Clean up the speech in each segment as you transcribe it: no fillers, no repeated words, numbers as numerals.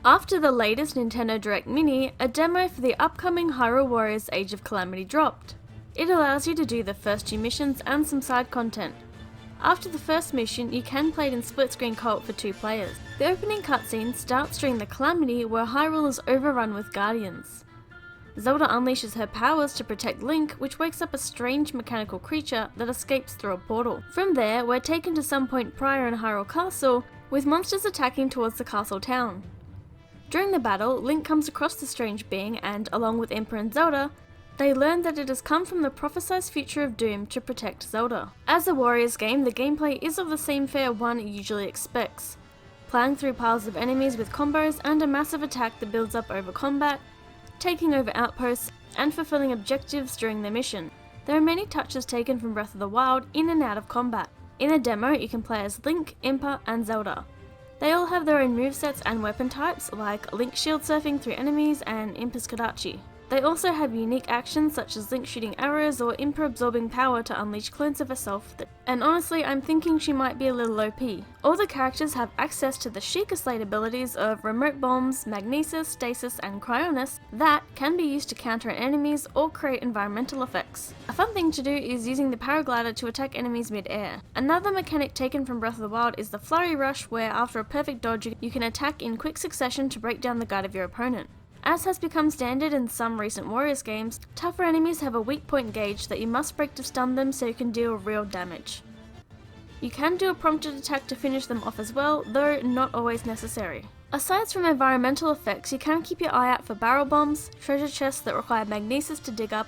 After the latest Nintendo Direct Mini, a demo for the upcoming Hyrule Warriors Age of Calamity dropped. It allows you to do the first 2 missions and some side content. After the first mission, you can play it in split-screen co-op for 2 players. The opening cutscene starts during the Calamity where Hyrule is overrun with guardians. Zelda unleashes her powers to protect Link, which wakes up a strange mechanical creature that escapes through a portal. From there, we're taken to some point prior in Hyrule Castle, with monsters attacking towards the castle town. During the battle, Link comes across the strange being and, along with Impa and Zelda, they learn that it has come from the prophesized future of Doom to protect Zelda. As a Warriors game, the gameplay is of the same fare one usually expects. Plowing through piles of enemies with combos and a massive attack that builds up over combat, taking over outposts, and fulfilling objectives during the mission. There are many touches taken from Breath of the Wild in and out of combat. In the demo, you can play as Link, Impa, and Zelda. They all have their own movesets and weapon types, like Link shield surfing through enemies and Impa's Kodachi. They also have unique actions such as Link shooting arrows or Impa absorbing power to unleash clones of herself, and honestly I'm thinking she might be a little OP. All the characters have access to the Sheikah Slate abilities of Remote Bombs, Magnesis, Stasis and Cryonis that can be used to counter enemies or create environmental effects. A fun thing to do is using the Paraglider to attack enemies mid-air. Another mechanic taken from Breath of the Wild is the Flurry Rush, where after a perfect dodge you can attack in quick succession to break down the guard of your opponent. As has become standard in some recent Warriors games, tougher enemies have a weak point gauge that you must break to stun them so you can deal real damage. You can do a prompted attack to finish them off as well, though not always necessary. Aside from environmental effects, you can keep your eye out for barrel bombs, treasure chests that require magnesis to dig up,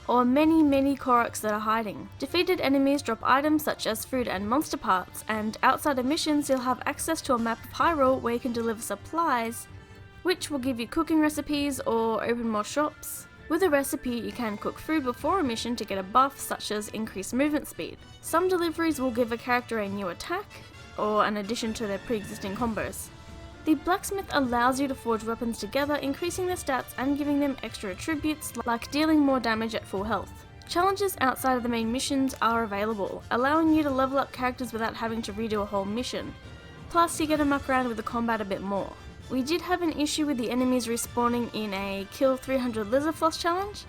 or many Koroks that are hiding. Defeated enemies drop items such as food and monster parts, and outside of missions you'll have access to a map of Hyrule where you can deliver supplies, which will give you cooking recipes or open more shops. With a recipe, you can cook food before a mission to get a buff such as increased movement speed. Some deliveries will give a character a new attack, or an addition to their pre-existing combos. The blacksmith allows you to forge weapons together, increasing their stats and giving them extra attributes like dealing more damage at full health. Challenges outside of the main missions are available, allowing you to level up characters without having to redo a whole mission. Plus, you get to muck around with the combat a bit more. We did have an issue with the enemies respawning in a kill 300 Lizardfloss challenge,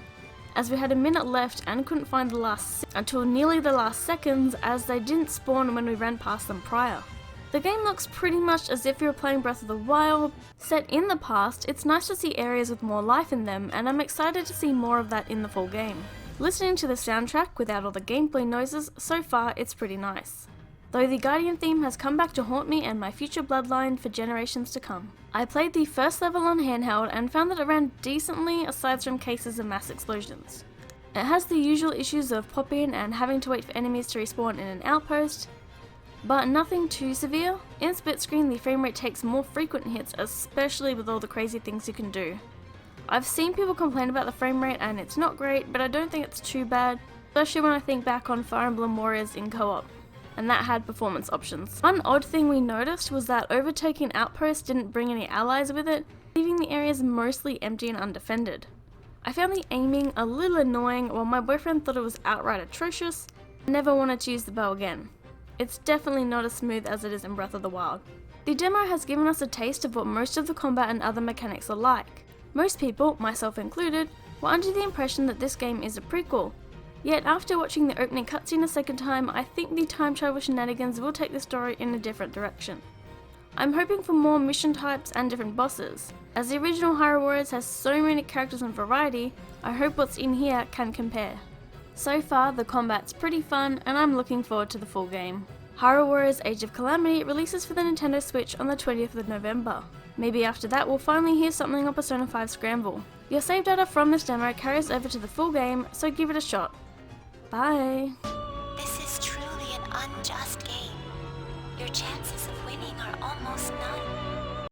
as we had a minute left and couldn't find the last until nearly the last seconds, as they didn't spawn when we ran past them prior. The game looks pretty much as if you were playing Breath of the Wild. Set in the past, it's nice to see areas with more life in them, and I'm excited to see more of that in the full game. Listening to the soundtrack without all the gameplay noises, so far it's pretty nice. Though the Guardian theme has come back to haunt me and my future bloodline for generations to come. I played the first level on handheld and found that it ran decently aside from cases of mass explosions. It has the usual issues of pop-in and having to wait for enemies to respawn in an outpost, but nothing too severe. In split screen the frame rate takes more frequent hits, especially with all the crazy things you can do. I've seen people complain about the frame rate and it's not great, but I don't think it's too bad, especially when I think back on Fire Emblem Warriors in co-op, and that had performance options. One odd thing we noticed was that overtaking outposts didn't bring any allies with it, leaving the areas mostly empty and undefended. I found the aiming a little annoying, while my boyfriend thought it was outright atrocious and never wanted to use the bow again. It's definitely not as smooth as it is in Breath of the Wild. The demo has given us a taste of what most of the combat and other mechanics are like. Most people, myself included, were under the impression that this game is a prequel. Yet after watching the opening cutscene a second time, I think the time travel shenanigans will take the story in a different direction. I'm hoping for more mission types and different bosses. As the original Hyrule Warriors has so many characters and variety, I hope what's in here can compare. So far, the combat's pretty fun and I'm looking forward to the full game. Hyrule Warriors Age of Calamity releases for the Nintendo Switch on the 20th of November. Maybe after that we'll finally hear something on Persona 5 Scramble. Your save data from this demo carries over to the full game, so give it a shot. Bye! This is truly an unjust game. Your chances of winning are almost none.